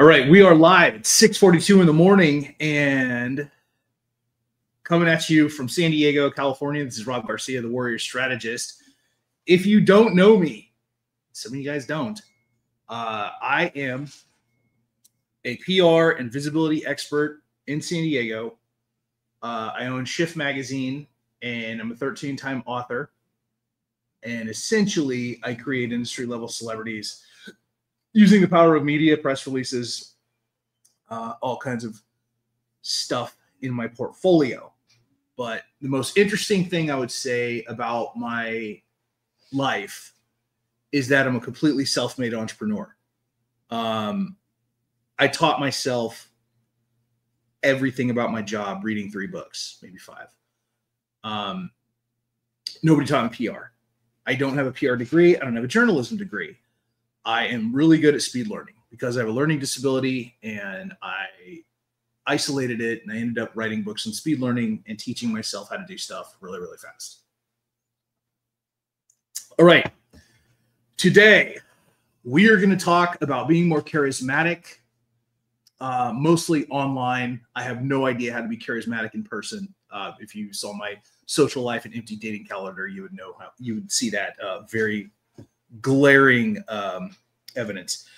All right, we are live at 6:42 in the morning and coming at you from San Diego, California. This is Rob Garcia, the Warrior Strategist. If you don't know me, some of you guys don't, I am a PR and visibility expert in San Diego. I own Shift Magazine, and I'm a 13-time author. And essentially, I create industry-level celebrities using the power of media, press releases, all kinds of stuff in my portfolio. But the most interesting thing I would say about my life is that I'm a completely self-made entrepreneur. I taught myself everything about my job reading 3 books, maybe 5. Nobody taught me PR. I don't have a PR degree. I don't have a journalism degree. I am really good at speed learning because I have a learning disability, and I isolated it, and I ended up writing books on speed learning and teaching myself how to do stuff really, really fast. All right. Today, we are going to talk about being more charismatic, mostly online. I have no idea how to be charismatic in person. If you saw my social life and empty dating calendar, you would know how you would see that very glaring evidence.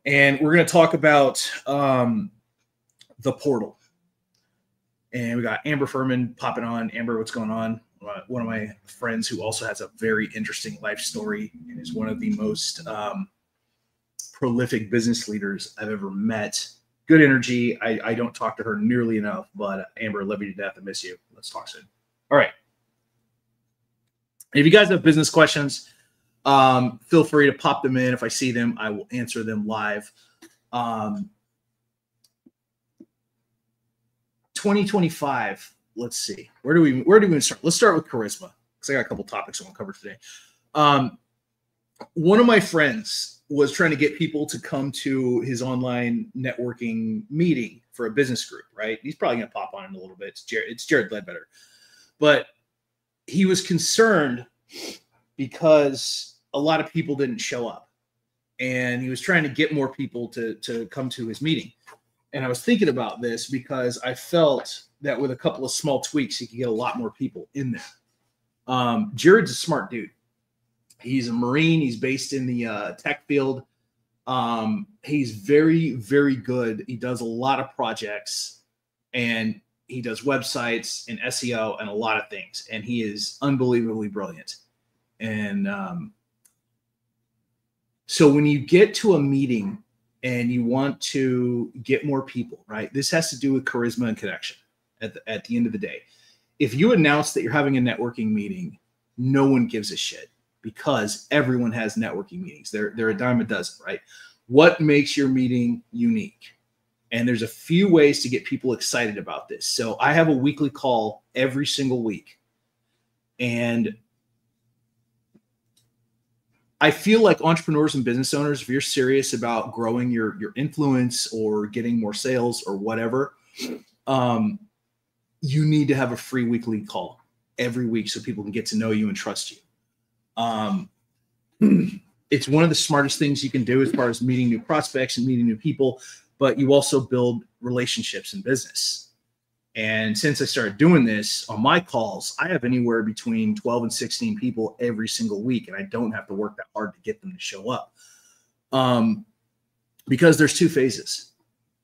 And we're going to talk about the portal. And we got Amber Furman popping on. Amber, what's going on? One of my friends who also has a very interesting life story and is one of the most prolific business leaders I've ever met. Good energy. I don't talk to her nearly enough, but Amber, love you to death. I miss you. Let's talk soon. All right. If you guys have business questions, feel free to pop them in. If I see them, I will answer them live. 2025. Let's see. Where do we start? Let's start with charisma, because I got a couple topics I want to cover today. One of my friends was trying to get people to come to his online networking meeting for a business group, right? He's probably going to pop on in a little bit. It's Jared Ledbetter. But he was concerned because a lot of people didn't show up, and he was trying to get more people to come to his meeting. And I was thinking about this because I felt that with a couple of small tweaks, he could get a lot more people in there. Jared's a smart dude. He's a Marine. He's based in the tech field. He's very, very good. He does a lot of projects, and he does websites and SEO and a lot of things. And he is unbelievably brilliant. And so when you get to a meeting and you want to get more people, right? This has to do with charisma and connection at the end of the day. If you announce that you're having a networking meeting, no one gives a shit because everyone has networking meetings. They're a dime a dozen, right? What makes your meeting unique? And there's a few ways to get people excited about this. So I have a weekly call every single week. And I feel like entrepreneurs and business owners, if you're serious about growing your influence or getting more sales or whatever, you need to have a free weekly call every week so people can get to know you and trust you. It's one of the smartest things you can do as far as meeting new prospects and meeting new people, but you also build relationships in business. And since I started doing this on my calls, I have anywhere between 12 and 16 people every single week, and I don't have to work that hard to get them to show up. Because there's 2 phases.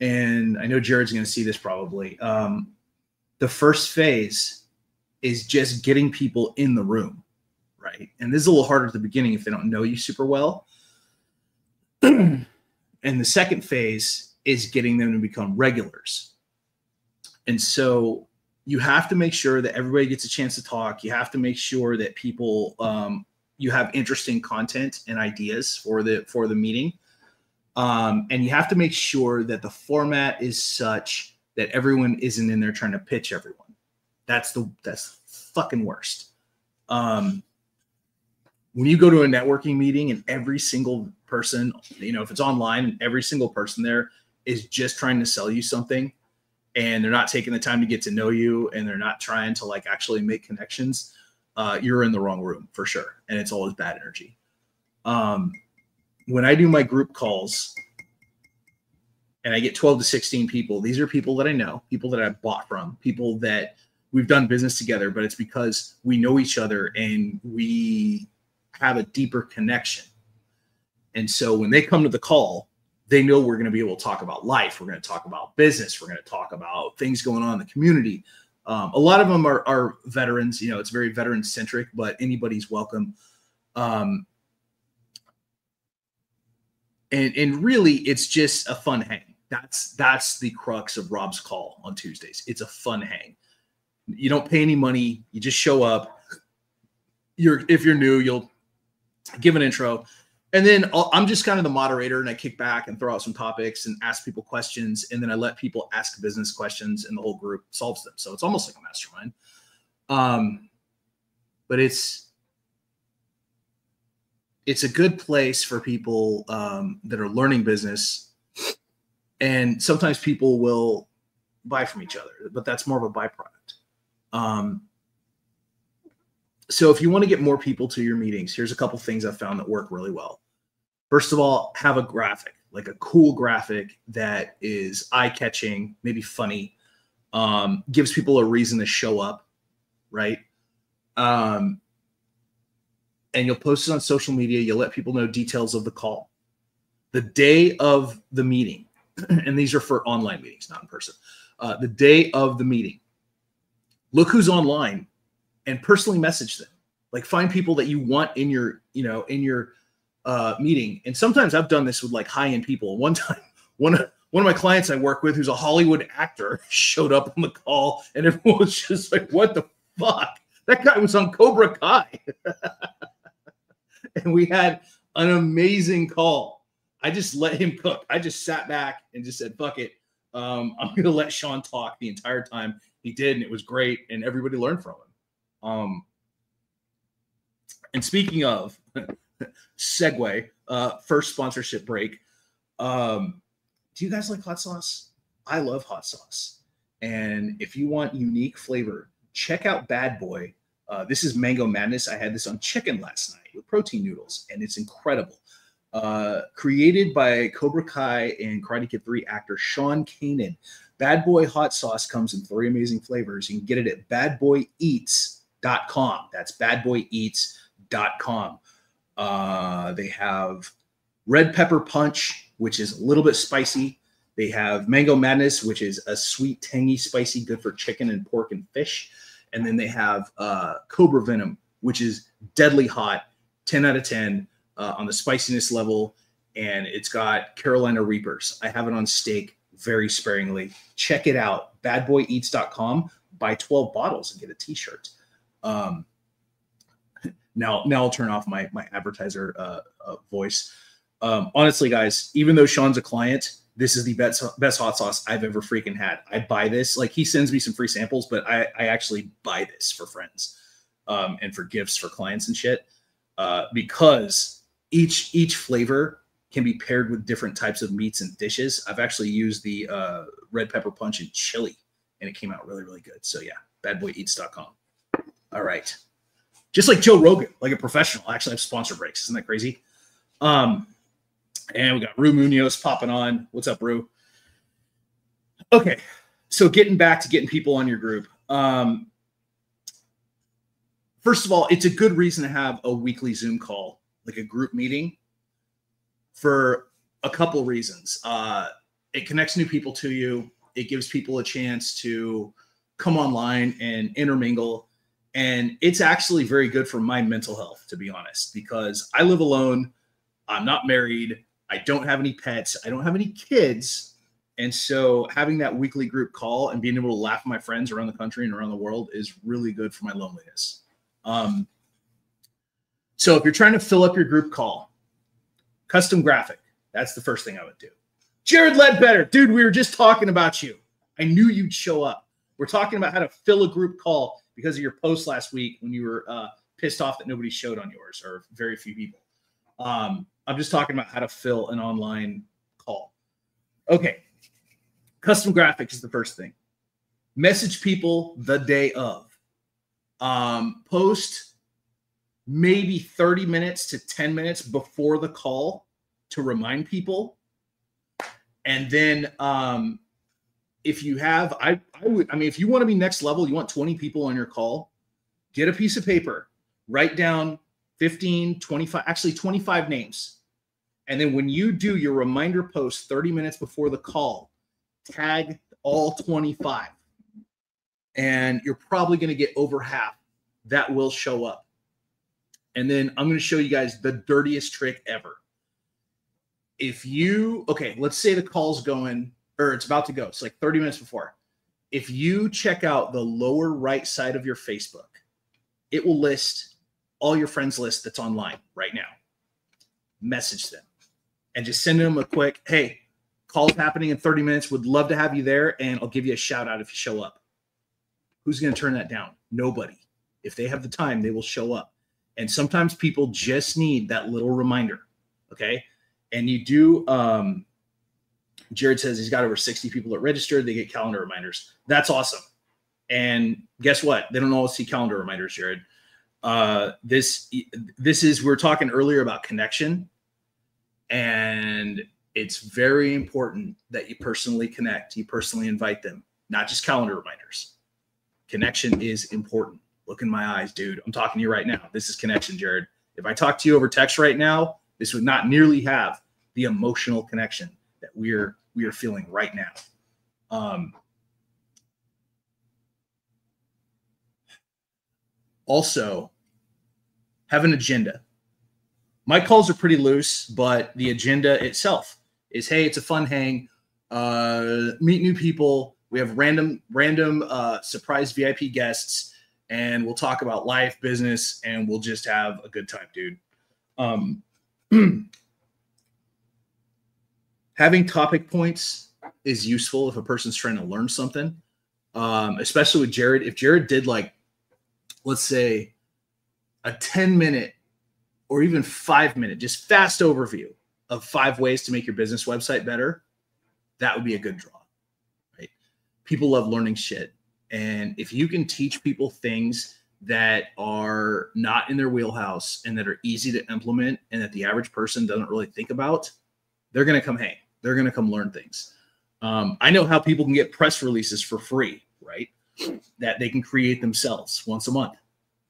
And I know Jared's going to see this probably. The first phase is just getting people in the room, right? And this is a little harder at the beginning if they don't know you super well. And the second phase is getting them to become regulars. And so you have to make sure that everybody gets a chance to talk. You have to make sure that people, you have interesting content and ideas for the meeting. And you have to make sure that the format is such that everyone isn't in there trying to pitch everyone. That's fucking worst. When you go to a networking meeting and every single person, if it's online and every single person there is just trying to sell you something, and they're not taking the time to get to know you, and they're not trying to actually make connections, you're in the wrong room for sure. And it's always bad energy. When I do my group calls and I get 12 to 16 people. These are people that I know, people that I bought from, people that we've done business together, but it's because we know each other and we have a deeper connection. And so when they come to the call, they know we're going to be able to talk about life. We're going to talk about business. We're going to talk about things going on in the community. A lot of them are veterans. You know, it's very veteran centric, but anybody's welcome. And really, it's just a fun hang. That's the crux of Rob's call on Tuesdays. It's a fun hang. You don't pay any money. You just show up. If you're new, you'll give an intro. And then I'm just kind of the moderator, and I kick back and throw out some topics and ask people questions. And then I let people ask business questions, and the whole group solves them. So it's almost like a mastermind. But it's a good place for people that are learning business. And sometimes people will buy from each other, but that's more of a byproduct. So if you want to get more people to your meetings, here's a couple things I've found that work really well. First of all, have a graphic, like a cool graphic that is eye-catching, maybe funny, gives people a reason to show up, right? And you'll post it on social media. You'll let people know details of the call. The day of the meeting, and these are for online meetings, not in person. The day of the meeting, look who's online and personally message them. Like, find people that you want in your, meeting. And sometimes I've done this with like high-end people. One time, one of my clients I work with, who's a Hollywood actor, showed up on the call, and everyone was just like, "What the fuck? That guy was on Cobra Kai." And we had an amazing call. I just let him cook. I just sat back and just said, "Fuck it. I'm going to let Sean talk the entire time." He did, and it was great, and everybody learned from him. And speaking of segue, first sponsorship break. Do you guys like hot sauce? I love hot sauce. And if you want unique flavor, check out Bad Boy. This is Mango Madness. I had this on chicken last night with protein noodles, and it's incredible. Created by Cobra Kai and Karate Kid 3 actor Sean Kanan. Bad Boy hot sauce comes in 3 amazing flavors. You can get it at badboyeats.com. That's badboyeats.com. They have red pepper punch, which is a little bit spicy. They have Mango Madness, which is a sweet, tangy, spicy, good for chicken and pork and fish. And then they have Cobra Venom, which is deadly hot, 10 out of 10 on the spiciness level. And it's got Carolina Reapers. I have it on steak very sparingly. Check it out, badboyeats.com. Buy 12 bottles and get a t-shirt. Now I'll turn off my advertiser voice. Honestly, guys, even though Sean's a client, this is the best hot sauce I've ever freaking had. I buy this. Like, he sends me some free samples, but I actually buy this for friends and for gifts for clients and shit, because each flavor can be paired with different types of meats and dishes. I've actually used the red pepper punch in chili, and it came out really, really good. So yeah, badboyeats.com. All right. Just like Joe Rogan, like a professional. I actually have sponsor breaks. Isn't that crazy? And we got Rue Munoz popping on. What's up, Rue? Okay. So getting back to getting people on your group. First of all, it's a good reason to have a weekly Zoom call, like a group meeting, for a couple reasons. It connects new people to you. It gives people a chance to come online and intermingle. And it's actually very good for my mental health, to be honest, because I live alone. I'm not married. I don't have any pets. I don't have any kids. And so having that weekly group call and being able to laugh at my friends around the country and around the world is really good for my loneliness. So if you're trying to fill up your group call, custom graphic, that's the first thing I would do. Jared Ledbetter, dude, we were just talking about you. I knew you'd show up. We're talking about how to fill a group call because of your post last week when you were pissed off that nobody showed on yours, or very few people. I'm just talking about how to fill an online call. Okay. Custom graphics is the first thing. Message people the day of. Post maybe 30 minutes to 10 minutes before the call to remind people. And then if you have, I mean, if you want to be next level, you want 20 people on your call, get a piece of paper, write down 15, 25, actually 25 names. And then when you do your reminder post 30 minutes before the call, tag all 25. And you're probably going to get over half that will show up. And then I'm going to show you guys the dirtiest trick ever. If you, okay, let's say the call's going, or it's about to go. It's like 30 minutes before. If you check out the lower right side of your Facebook, it will list all your friends list that's online right now. Message them and just send them a quick, hey, call's happening in 30 minutes. Would love to have you there. And I'll give you a shout out if you show up. Who's going to turn that down? Nobody. If they have the time, they will show up. And sometimes people just need that little reminder. Okay. And you do, Jared says he's got over 60 people that registered. They get calendar reminders. That's awesome. And guess what? They don't always see calendar reminders, Jared. This is, we were talking earlier about connection, and it's very important that you personally connect. You personally invite them, not just calendar reminders. Connection is important. Look in my eyes, dude. I'm talking to you right now. This is connection, Jared. If I talk to you over text right now, this would not nearly have the emotional connection that we are feeling right now. Also, have an agenda. My calls are pretty loose, but the agenda itself is, hey, it's a fun hang. Meet new people. We have random surprise VIP guests, and we'll talk about life, business, and we'll just have a good time, dude. Having topic points is useful if a person's trying to learn something, especially with Jared. If Jared did, like, let's say a 10-minute or even 5-minute, just fast overview of 5 ways to make your business website better, that would be a good draw, right? People love learning shit. And if you can teach people things that are not in their wheelhouse and that are easy to implement and that the average person doesn't really think about, they're going to come hang. They're going to come learn things. I know how people can get press releases for free, right? That they can create themselves once a month.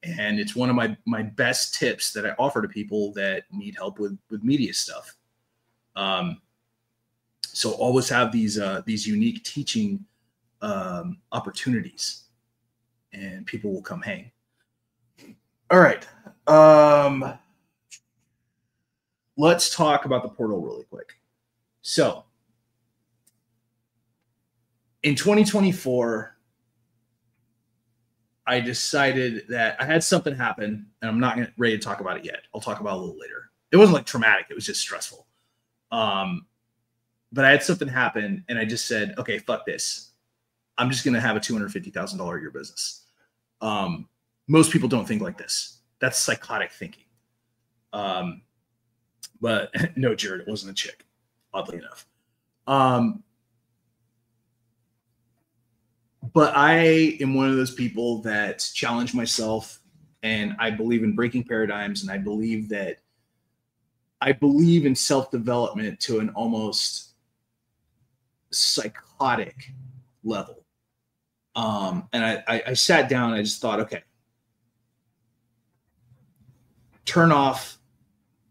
And it's one of my best tips that I offer to people that need help with media stuff. So always have these unique teaching opportunities, and people will come hang. All right. Let's talk about the portal really quick. So in 2024, I decided that I had something happen, and I'm not ready to talk about it yet. I'll talk about it a little later. It wasn't like traumatic. It was just stressful. But I had something happen, and I just said, okay, fuck this. I'm just going to have a $250,000 a year business. Most people don't think like this. That's psychotic thinking. But no, Jared, it wasn't a chick, oddly enough. But I am one of those people that challenge myself, and I believe in breaking paradigms, and I believe in self-development to an almost psychotic level. And I sat down and I just thought, okay, turn off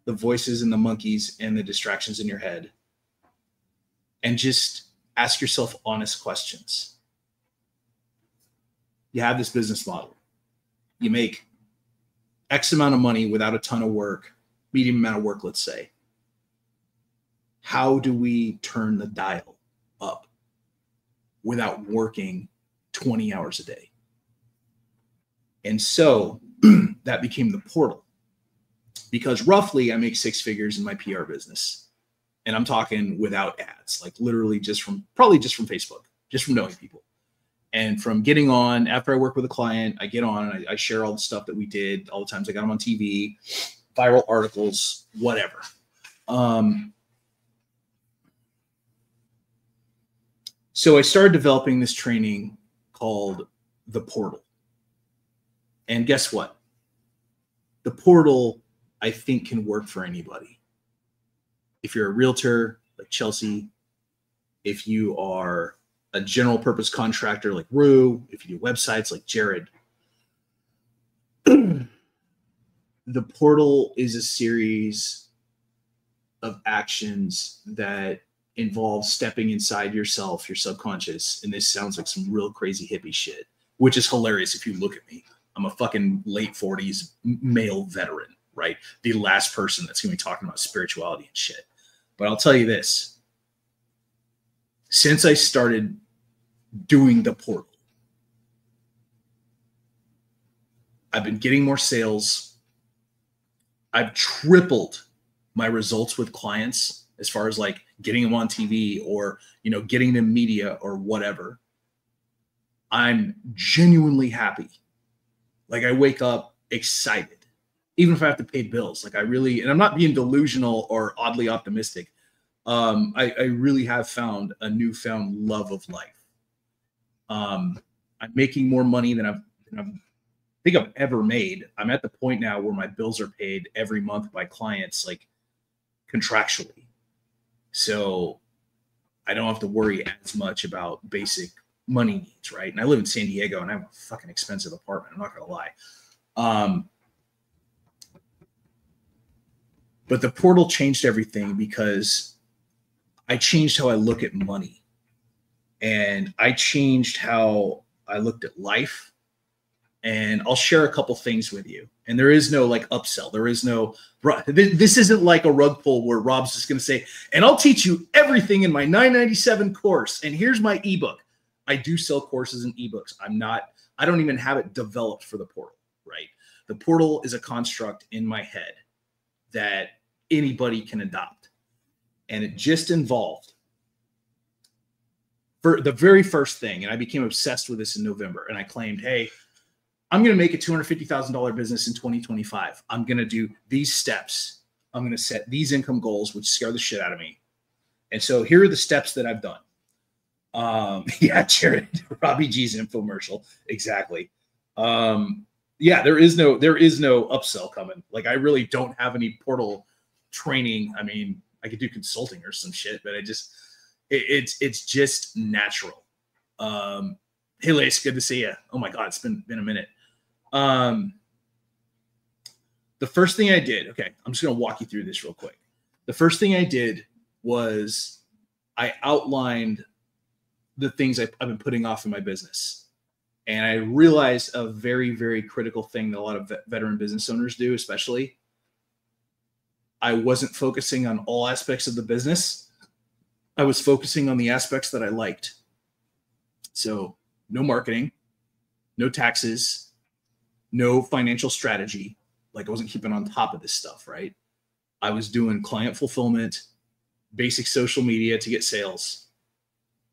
the voices and the monkeys and the distractions in your head and just ask yourself honest questions. You have this business model. You make X amount of money without a ton of work, medium amount of work, let's say. How do we turn the dial up without working 20 hours a day? And so that became the portal, because roughly I make 6 figures in my PR business. And I'm talking without ads, like literally probably just from Facebook, just from knowing people. And from getting on, after I work with a client, I get on and I share all the stuff that we did, all the times I got them on TV, viral articles, whatever. So I started developing this training called the portal. And guess what? The portal, I think, can work for anybody. If you're a realtor like Chelsea, if you are a general purpose contractor like Rue, if you do websites like Jared, the portal is a series of actions that involve stepping inside yourself, your subconscious. And this sounds like some real crazy hippie shit, which is hilarious if you look at me. I'm a fucking late 40s male veteran, right? The last person that's going to be talking about spirituality and shit. But I'll tell you this. Since I started doing the portal, I've been getting more sales. I've tripled my results with clients as far as like getting them on TV or, you know, getting them media or whatever. I'm genuinely happy. Like I wake up excited, even if I have to pay bills. Like I really, and I'm not being delusional or oddly optimistic. I really have found a newfound love of life. I'm making more money than I think I've ever made. I'm at the point now where my bills are paid every month by clients, like contractually. So I don't have to worry as much about basic money needs, right? And I live in San Diego and I have a fucking expensive apartment. I'm not going to lie. But the portal changed everything because I changed how I look at money. And I changed how I looked at life. And I'll share a couple things with you. And there is no like upsell. There is no, this isn't like a rug pull where Rob's just going to say, and I'll teach you everything in my $9.97 course. And here's my ebook. I do sell courses and ebooks. I don't even have it developed for the portal, right? The portal is a construct in my head that anybody can adopt. And it just involved for the very first thing. And I became obsessed with this in November. And I claimed, hey, I'm going to make a $250,000 business in 2025. I'm going to do these steps. I'm going to set these income goals, which scare the shit out of me. And so here are the steps that I've done. Yeah, Jared, Robbie G's infomercial. Exactly. Yeah, there is no upsell coming. Like I really don't have any portal training. I mean, I could do consulting or some shit, but it's just natural. Hey, Lace, good to see you. Oh my God, it's been a minute. The first thing I did, okay, I'm just going to walk you through this real quick. The first thing I did was I outlined the things I've been putting off in my business. And I realized a very, very critical thing that a lot of veteran business owners do, especially. I wasn't focusing on all aspects of the business. I was focusing on the aspects that I liked. So no marketing, no taxes, no financial strategy. Like I wasn't keeping on top of this stuff, right? I was doing client fulfillment, basic social media to get sales,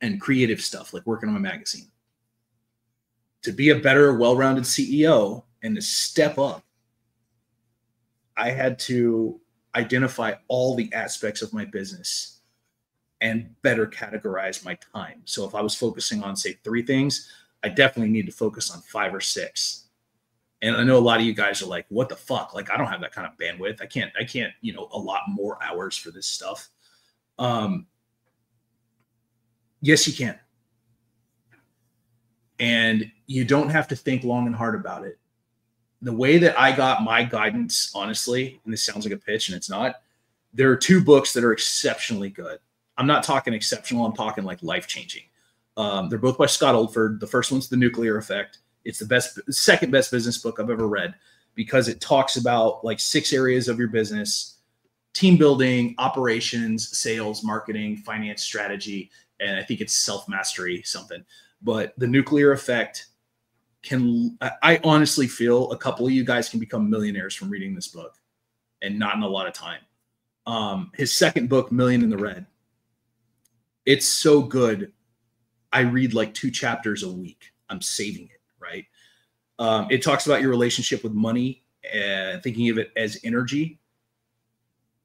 and creative stuff like working on my magazine. To be a better, well-rounded CEO and to step up, I had to identify all the aspects of my business and better categorize my time. So if I was focusing on, say, 3 things, I definitely need to focus on 5 or 6. And I know a lot of you guys are like, what the fuck? Like, I don't have that kind of bandwidth. I can't, allot more hours for this stuff. Yes, you can. And you don't have to think long and hard about it. The way that I got my guidance, honestly, and this sounds like a pitch and it's not, there are 2 books that are exceptionally good. I'm not talking exceptional. I'm talking like life-changing. They're both by Scott Oldford. The first one's The Nuclear Effect. It's the second best business book I've ever read because it talks about like 6 areas of your business: team building, operations, sales, marketing, finance, strategy, and I think it's self-mastery something. But The Nuclear Effect I honestly feel a couple of you guys can become millionaires from reading this book and not in a lot of time. His second book, Million in the Red, it's so good. I read like 2 chapters a week. I'm saving it, right? It talks about your relationship with money and thinking of it as energy.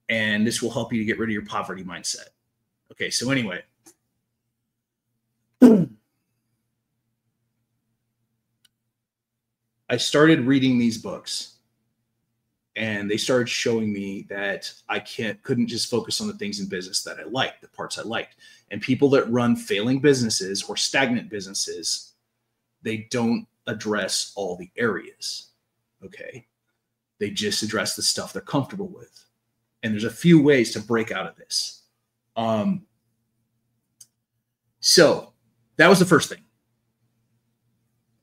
And this will help you to get rid of your poverty mindset. Okay, so anyway. I started reading these books And they started showing me that I couldn't just focus on the things in business that I liked, the parts I liked. And people that run failing businesses or stagnant businesses, they don't address all the areas. Okay. They just address the stuff they're comfortable with. And there's a few ways to break out of this. So that was the first thing.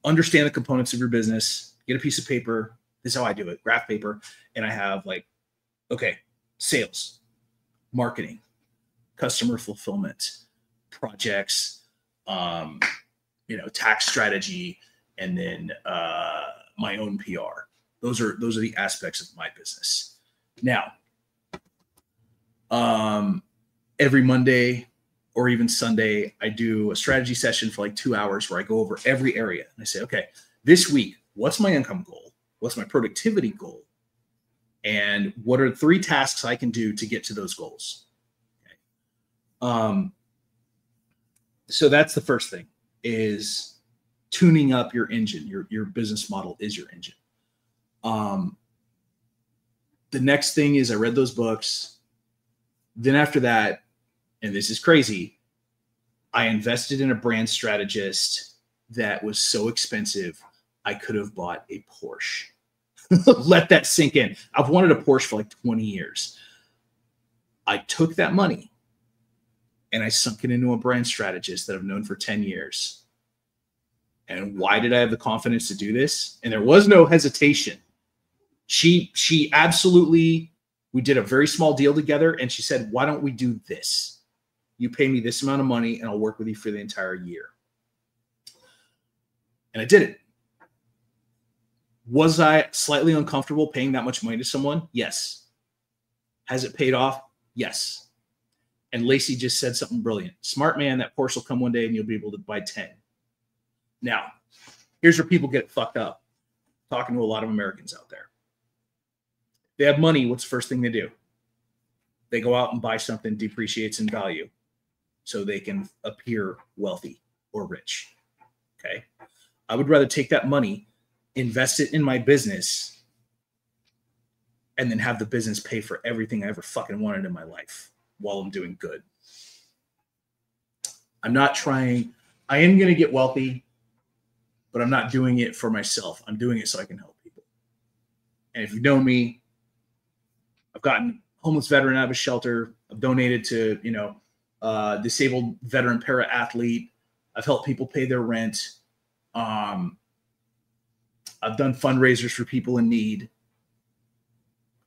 Understand the components of your business, get a piece of paper. This is how I do it, graph paper. And I have like, okay, sales, marketing, customer fulfillment, projects, tax strategy, and then my own PR. Those are the aspects of my business. Now, every Monday or even Sunday, I do a strategy session for like 2 hours where I go over every area. And I say, okay, this week, what's my income goal? What's my productivity goal? And what are 3 tasks I can do to get to those goals? Okay. So that's the first thing, is tuning up your engine. Your business model is your engine. The next thing is I read those books. Then after that, and this is crazy, I invested in a brand strategist that was so expensive, I could have bought a Porsche. Let that sink in. I've wanted a Porsche for like 20 years. I took that money and I sunk it into a brand strategist that I've known for 10 years. And why did I have the confidence to do this? And there was no hesitation. She absolutely, we did a very small deal together, and she said, why don't we do this? You pay me this amount of money and I'll work with you for the entire year. And I did it. Was I slightly uncomfortable paying that much money to someone? Yes. Has it paid off? Yes. And Lacey just said something brilliant. Smart man, that Porsche will come one day and you'll be able to buy 10. Now, here's where people get fucked up. Talking to a lot of Americans out there. They have money. What's the first thing they do? They go out and buy something depreciates in value so they can appear wealthy or rich. Okay. I would rather take that money, invest it in my business, and then have the business pay for everything I ever fucking wanted in my life while I'm doing good. I am going to get wealthy, but I'm not doing it for myself. I'm doing it so I can help people. And if you know me, I've gotten homeless veteran out of a shelter. I've donated to, disabled veteran para athlete. I've helped people pay their rent. I've done fundraisers for people in need,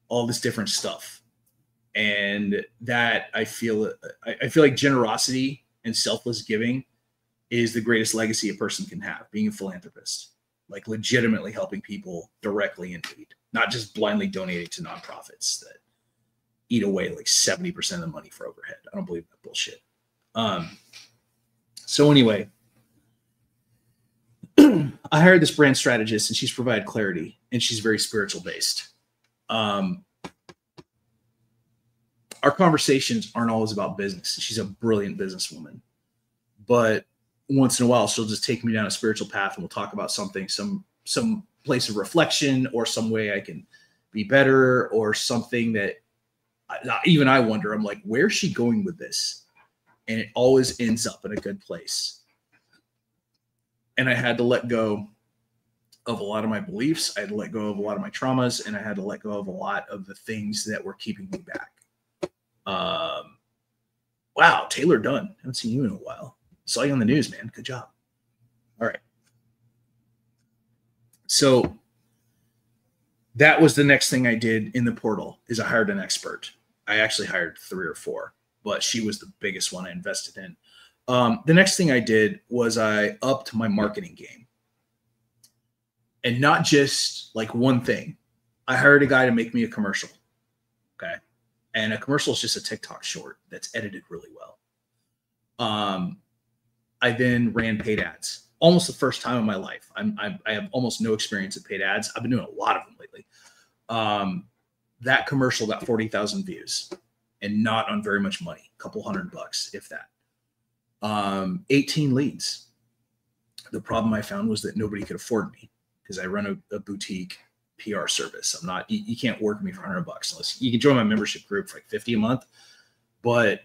all this different stuff. And that I feel like generosity and selfless giving is the greatest legacy a person can have, being a philanthropist, like legitimately helping people directly in need, not just blindly donating to nonprofits that eat away like 70% of the money for overhead. I don't believe that bullshit. So anyway, I hired this brand strategist and she's provided clarity and she's very spiritual based. Our conversations aren't always about business. She's a brilliant businesswoman, but once in a while, she'll just take me down a spiritual path and we'll talk about something, some place of reflection or some way I can be better or something that even I wonder, I'm like, where's she going with this? And it always ends up in a good place. And I had to let go of a lot of my beliefs. I had to let go of a lot of my traumas, and I had to let go of a lot of the things that were keeping me back. Wow, Taylor Dunn. Haven't seen you in a while. Saw you on the news, man. Good job. All right. So that was the next thing I did in the portal is I hired an expert. I actually hired 3 or 4, but she was the biggest one I invested in. The next thing I did was I upped my marketing game. And not just like one thing. I hired a guy to make me a commercial. Okay. And a commercial is just a TikTok short that's edited really well. I then ran paid ads. Almost the first time in my life. I have almost no experience at paid ads. I've been doing a lot of them lately. That commercial got 40,000 views and not on very much money, a couple $100, if that. 18 leads. The problem I found was that nobody could afford me because I run a boutique PR service. I'm not, you can't work with me for $100 unless you can join my membership group for like 50 a month, but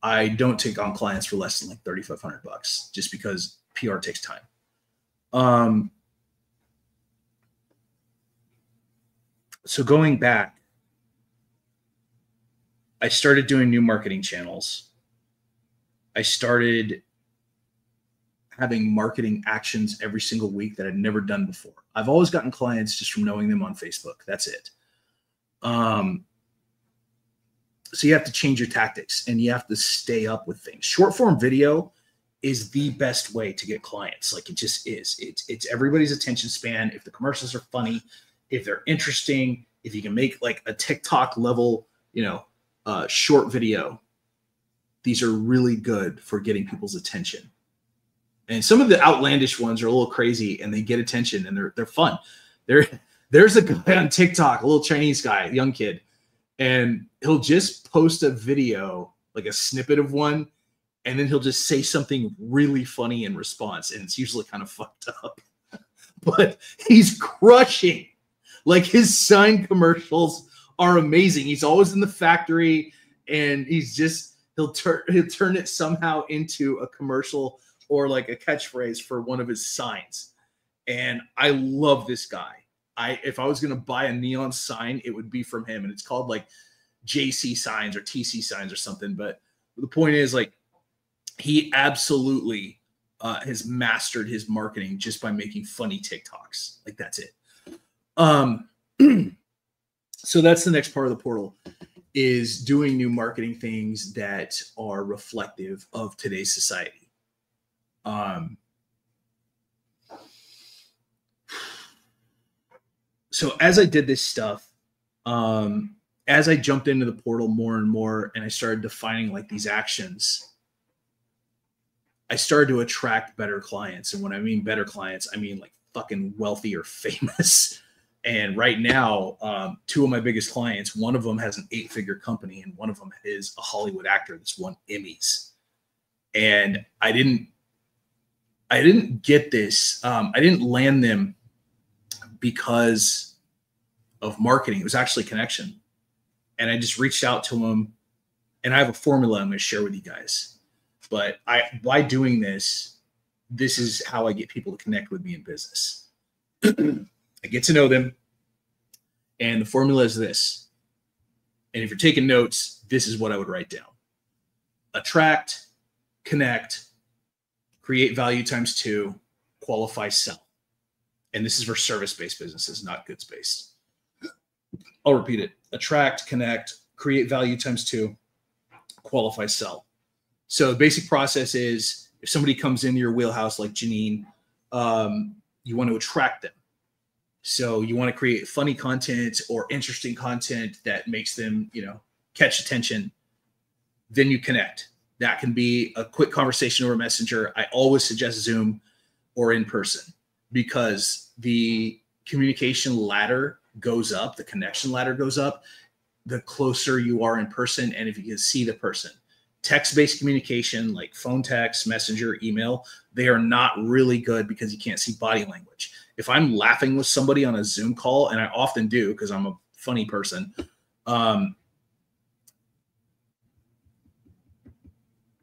I don't take on clients for less than like $3,500 just because PR takes time. So going back, I started doing new marketing channels. I started having marketing actions every single week that I'd never done before. I've always gotten clients just from knowing them on Facebook. That's it. So you have to change your tactics and you have to stay up with things. Short form video is the best way to get clients. Like it just is. It's everybody's attention span. If the commercials are funny, if they're interesting, if you can make like a TikTok level, short video, these are really good for getting people's attention. And some of the outlandish ones are a little crazy and they get attention and they're fun. There's a guy on TikTok, a little Chinese guy, young kid, and he'll just post a video, like a snippet of one, and then he'll just say something really funny in response. And it's usually kind of fucked up, but he's crushing. Like his sign commercials are amazing. He's always in the factory and he'll turn it somehow into a commercial or like a catchphrase for one of his signs. And I love this guy. If I was going to buy a neon sign, it would be from him. And it's called like JC signs or TC signs or something. But the point is, like, he absolutely has mastered his marketing just by making funny TikToks. Like that's it. So that's the next part of the portal, is doing new marketing things that are reflective of today's society. So as I did this stuff, as I jumped into the portal more and more, and I started defining like these actions, I started to attract better clients. And when I mean better clients, I mean like fucking wealthy or famous. And right now, two of my biggest clients, one of them has an 8-figure company and one of them is a Hollywood actor that's won Emmys. And I didn't get this. I didn't land them because of marketing. It was actually connection. And I just reached out to them, and I have a formula I'm going to share with you guys. But by doing this, this is how I get people to connect with me in business. I get to know them, and the formula is this. And if you're taking notes, this is what I would write down. Attract, connect, create value times 2, qualify, sell. And this is for service-based businesses, not goods-based. I'll repeat it. Attract, connect, create value times 2, qualify, sell. So the basic process is, if somebody comes into your wheelhouse like Janine, you want to attract them. So you want to create funny content or interesting content that makes them, catch attention. Then you connect. That can be a quick conversation over Messenger. I always suggest Zoom or in person, because the communication ladder goes up, the connection ladder goes up, the closer you are in person, and if you can see the person. Text-based communication like phone text, messenger, email, they are not really good because you can't see body language. If I'm laughing with somebody on a Zoom call, and I often do because I'm a funny person,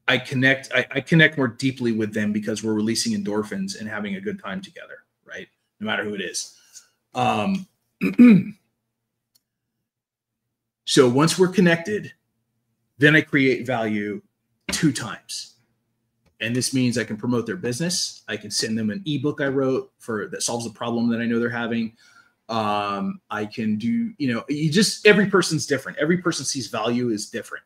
I connect more deeply with them because we're releasing endorphins and having a good time together, right? No matter who it is. So once we're connected, then I create value 2 times. And this means I can promote their business. I can send them an ebook I wrote that solves a problem that I know they're having. I can do, every person's different. Every person sees value is different.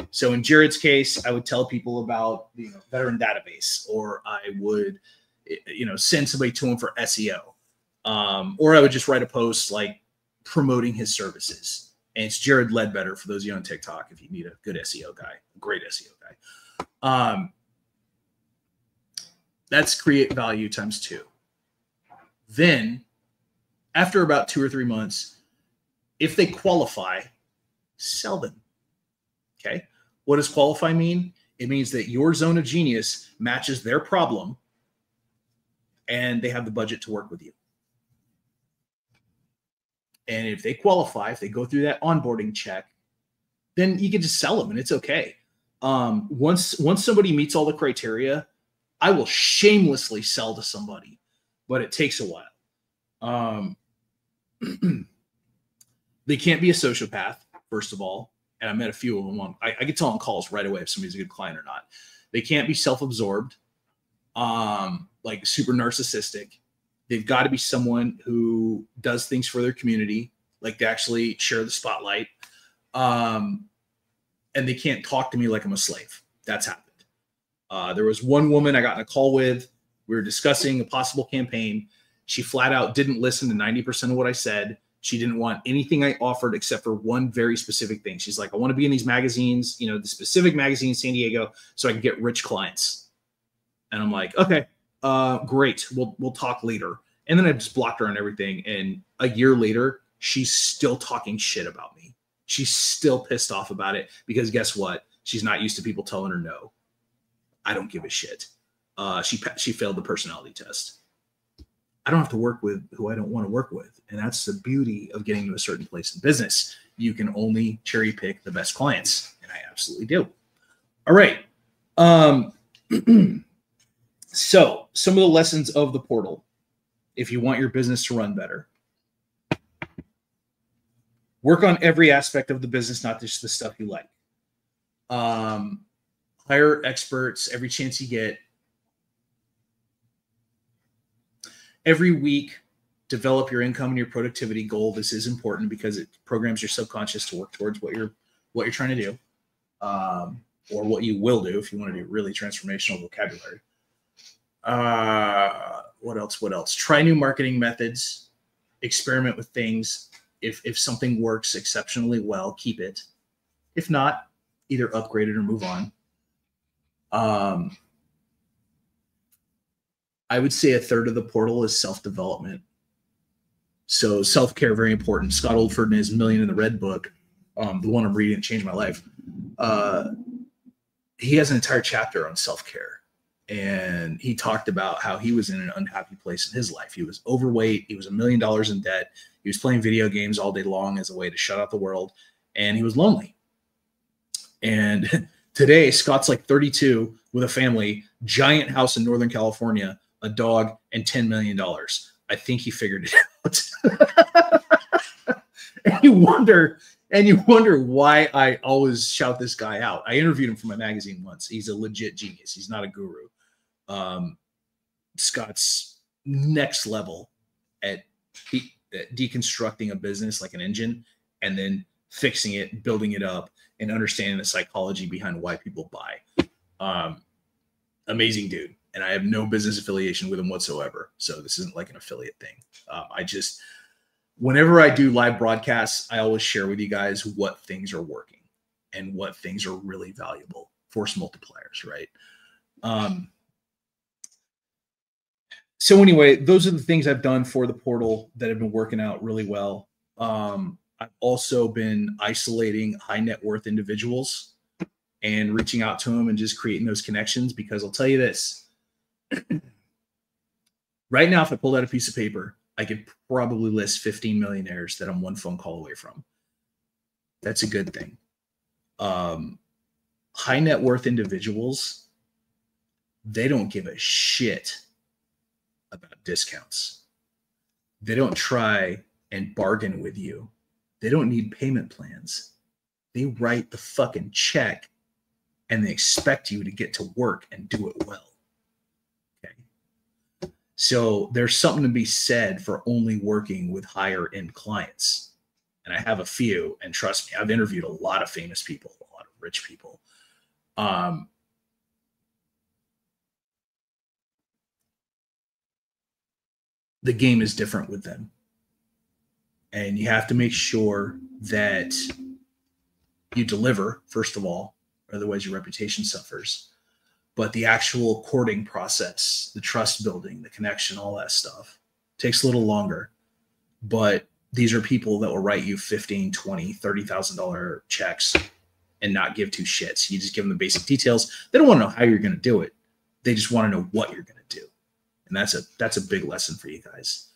So in Jared's case, I would tell people about the veteran database, or I would, send somebody to him for SEO. Or I would just write a post like promoting his services. And it's Jared Ledbetter for those of you on TikTok if you need a good SEO guy, a great SEO guy. That's create value times 2. Then after about 2 or 3 months, if they qualify, sell them. Okay. What does qualify mean? It means that your zone of genius matches their problem and they have the budget to work with you. And if they qualify, if they go through that onboarding check, then you can just sell them and it's okay. Once somebody meets all the criteria, I will shamelessly sell to somebody, but it takes a while. They can't be a sociopath, first of all. And I met a few of them. I can tell on calls right away if somebody's a good client or not. They can't be self-absorbed, like super narcissistic. They've got to be someone who does things for their community, like they actually share the spotlight. And they can't talk to me like I'm a slave. That's happened. There was one woman I got in a call with. We were discussing a possible campaign. She flat out didn't listen to 90% of what I said. She didn't want anything I offered except for one very specific thing. She's like, I want to be in these magazines, the specific magazine in San Diego, so I can get rich clients. And I'm like, okay, great. We'll talk later. And then I just blocked her on everything. And a year later, she's still talking shit about me. She's still pissed off about it because guess what? She's not used to people telling her no. I don't give a shit. She failed the personality test. I don't have to work with who I don't want to work with. And that's the beauty of getting to a certain place in business. You can only cherry pick the best clients. And I absolutely do. All right. So some of the lessons of the portal, if you want your business to run better, work on every aspect of the business, not just the stuff you like. Hire experts every chance you get. Every week, develop your income and your productivity goal. This is important because it programs your subconscious to work towards what you're trying to do, or what you will do if you want to do really transformational vocabulary. What else? Try new marketing methods. Experiment with things. If something works exceptionally well, keep it. If not, either upgrade it or move on. I would say a third of the portal is self-development. So self-care, very important. Scott Oldford in his Million in the Red book, the one I'm reading, it changed my life. He has an entire chapter on self-care. And he talked about how he was in an unhappy place in his life. He was overweight. He was $1 million in debt. He was playing video games all day long as a way to shut out the world. And he was lonely. And today, Scott's like 32 with a family, giant house in Northern California, a dog, and $10 million. I think he figured it out. And you wonder why I always shout this guy out. I interviewed him for my magazine once. He's a legit genius. He's not a guru. Scott's next level at deconstructing a business like an engine and then fixing it, building it up, and understanding the psychology behind why people buy. Amazing dude. And I have no business affiliation with him whatsoever. So this isn't like an affiliate thing. Whenever I do live broadcasts, I always share with you guys what things are working and what things are really valuable. Force multipliers, right? So anyway, those are the things I've done for the portal that have been working out really well. I've also been isolating high net worth individuals and reaching out to them and just creating those connections, because I'll tell you this. Right now, if I pulled out a piece of paper, I could probably list 15 millionaires that I'm one phone call away from. That's a good thing. High net worth individuals, they don't give a shit about discounts. They don't try and bargain with you. They don't need payment plans. They write the fucking check and they expect you to get to work and do it well. Okay. So there's something to be said for only working with higher end clients. And I have a few, and trust me, I've interviewed a lot of famous people, a lot of rich people. The game is different with them. And you have to make sure that you deliver, first of all, otherwise your reputation suffers. But the actual courting process, the trust building, the connection, all that stuff takes a little longer. But these are people that will write you $15,000, $20,000, $30,000 checks and not give two shits. You just give them the basic details. They don't want to know how you're going to do it. They just want to know what you're going to do. And that's a big lesson for you guys.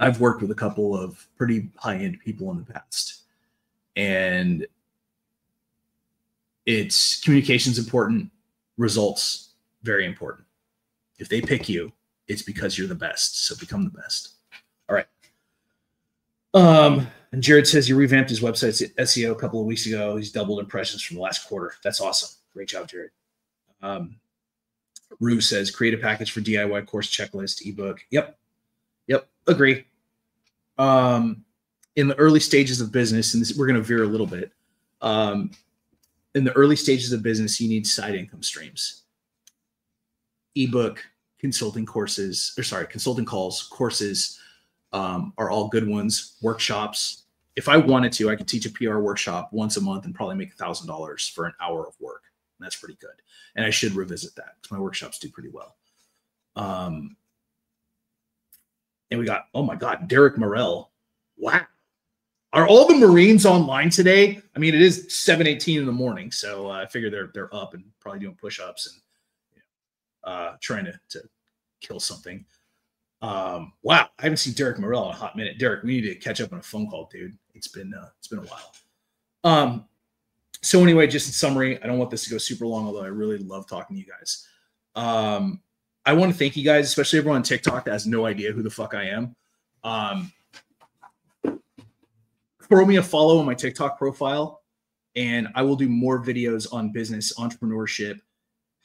I've worked with a couple of pretty high-end people in the past, and it's communication's important, results very important. If they pick you, it's because you're the best. So become the best. All right. And Jared says he revamped his website's SEO a couple of weeks ago. He's doubled impressions from the last quarter. That's awesome. Great job, Jared. Rue says create a package for DIY course checklist ebook. Yep. Agree. In the early stages of business, and we're going to veer a little bit. In the early stages of business, you need side income streams. Ebook, consulting courses, consulting calls, courses are all good ones. Workshops. If I wanted to, I could teach a PR workshop once a month and probably make $1,000 for an hour of work. And that's pretty good. And I should revisit that because my workshops do pretty well. And we got, oh my God, Derek Morell. Wow. Are all the Marines online today? I mean, it is 7:18 in the morning, so I figure they're up and probably doing push-ups and trying to kill something. Wow, I haven't seen Derek Morell in a hot minute. Derek, we need to catch up on a phone call, dude. It's been a while. So anyway, just in summary, I don't want this to go super long, although I really love talking to you guys. I want to thank you guys, especially everyone on TikTok that has no idea who the fuck I am. Throw me a follow on my TikTok profile, and I will do more videos on business, entrepreneurship,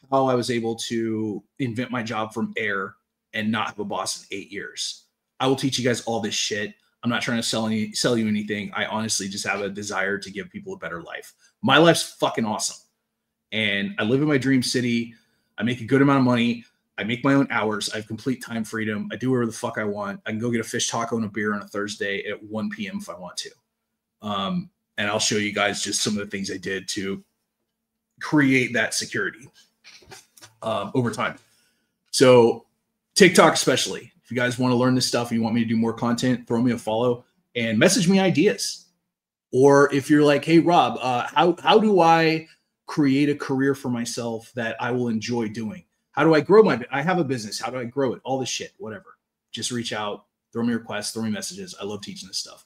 how I was able to invent my job from air and not have a boss in 8 years. I will teach you guys all this shit. I'm not trying to sell you anything. I honestly just have a desire to give people a better life. My life's fucking awesome. And I live in my dream city. I make a good amount of money. I make my own hours. I have complete time freedom. I do whatever the fuck I want. I can go get a fish taco and a beer on a Thursday at 1 p.m. if I want to. And I'll show you guys just some of the things I did to create that security over time. So TikTok especially, if you guys want to learn this stuff and you want me to do more content, throw me a follow and message me ideas. Or if you're like, hey, Rob, how do I create a career for myself that I will enjoy doing? How do I grow I have a business. How do I grow it? All this shit, whatever. Just reach out, throw me requests, throw me messages. I love teaching this stuff.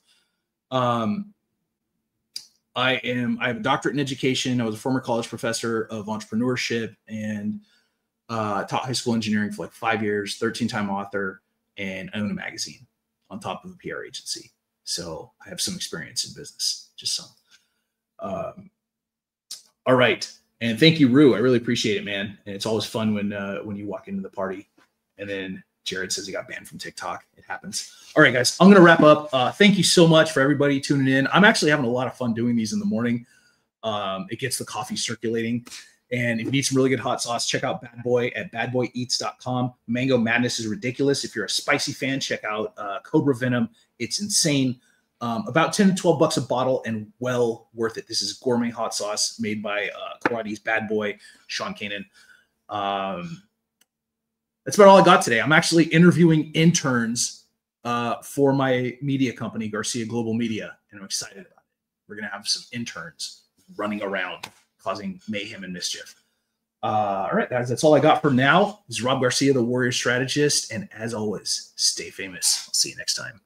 I have a doctorate in education. I was a former college professor of entrepreneurship and taught high school engineering for like 5 years, 13-time author, and I own a magazine on top of a PR agency. So I have some experience in business, just some. All right. And thank you, Rue. I really appreciate it, man. And it's always fun when you walk into the party. And then Jared says he got banned from TikTok. It happens. All right, guys, I'm going to wrap up. Thank you so much for everybody tuning in. I'm actually having a lot of fun doing these in the morning. It gets the coffee circulating. And if you need some really good hot sauce, check out Bad Boy at badboyeats.com. Mango Madness is ridiculous. If you're a spicy fan, check out Cobra Venom. It's insane. About 10 to 12 bucks a bottle and well worth it. This is gourmet hot sauce made by Karate's Bad Boy, Sean Kanan. That's about all I got today. I'm actually interviewing interns for my media company, Garcia Global Media, and I'm excited about it. We're going to have some interns running around causing mayhem and mischief. All right, guys, that's all I got for now. This is Rob Garcia, the Warrior Strategist, and as always, stay famous. I'll see you next time.